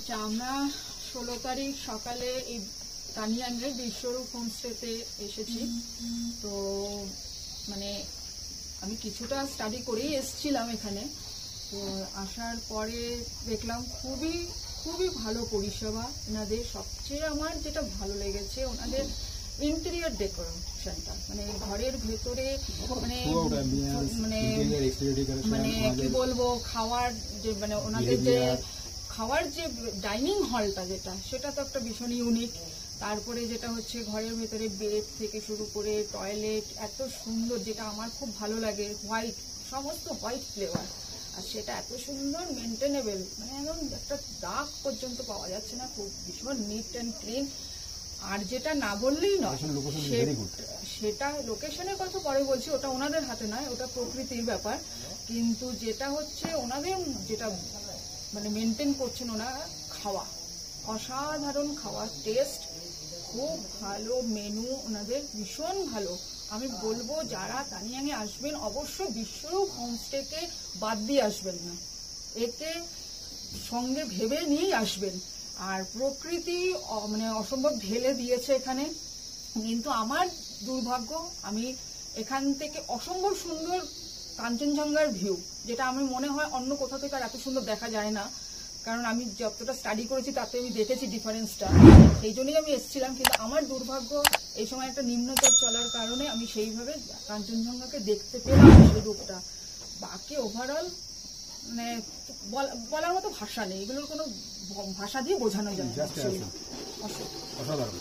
আচ্ছা, আমরা 16 তারিখ সকালে এই তানিয়ানের বিশ্বরূপ হোমস্টেতে এসেছি। তো মানে আমি কিছুটা স্টাডি করেই এসেছিলাম এখানে। তো আসার পরে দেখলাম খুবই খুবই ভালো পরিষেবা ওনাদের। সবচেয়ে আমার যেটা ভালো লেগেছে ওনাদের ইন্টেরিয়র ডেকোরেশনটা, মানে ঘরের ভেতরে মানে মানে মানে কি বলবো, খাওয়ার যে মানে ওনাদের যে খাওয়ার যে ডাইনিং হলটা যেটা, সেটা তো একটা ভীষণ ইউনিক। তারপরে যেটা হচ্ছে ঘরের ভেতরে বেড থেকে শুরু করে টয়লেট এত সুন্দর, যেটা আমার খুব ভালো লাগে, হোয়াইট, সমস্ত হোয়াইট ফ্লেভার, আর সেটা এত সুন্দর মেনটেনেবল, মানে একদম একটা দাগ পর্যন্ত পাওয়া যাচ্ছে না, খুব ভীষণ নিট অ্যান্ড ক্লিন। আর যেটা না বললেই নয়, সেটা লোকেশনের কথা পরে বলছি, ওটা ওনাদের হাতে নয়, ওটা প্রকৃতির ব্যাপার। কিন্তু যেটা হচ্ছে ওনাদের যেটা মানে মেনটেন করছেন ওনারা, খাওয়া অসাধারণ, খাওয়ার টেস্ট খুব ভালো, মেনু ওনাদের ভীষণ ভালো। আমি বলবো যারা তানিয়াংয়ে আসবেন অবশ্যই বিশ্বরূপ হোমস্টেকে বাদ দিয়ে আসবেন না, একে সঙ্গে ভেবে নিয়েই আসবেন। আর প্রকৃতি মানে অসম্ভব ঢেলে দিয়েছে এখানে। কিন্তু আমার দুর্ভাগ্য, আমি এখান থেকে অসম্ভব সুন্দর কাঞ্চনজঙ্ঘার ভিউ, যেটা আমি মনে হয় অন্য কোথাও থেকে আর এত সুন্দর দেখা যায় না, কারণ আমি যতটা স্টাডি করেছি তাতে আমি দেখেছি ডিফারেন্সটা, সেই জন্যই আমি এসেছিলাম। কিন্তু আমার দুর্ভাগ্য এই সময় একটা নিম্নচাপ চলার কারণে আমি সেইভাবে কাঞ্চনজঙ্ঘাকে দেখতে পেলাম সেই রূপটা। বাকি ওভারঅল মানে বলার মতো ভাষা নেই, এগুলোর কোনো ভাষা দিয়ে বোঝানো যায় না। অসাধারণ।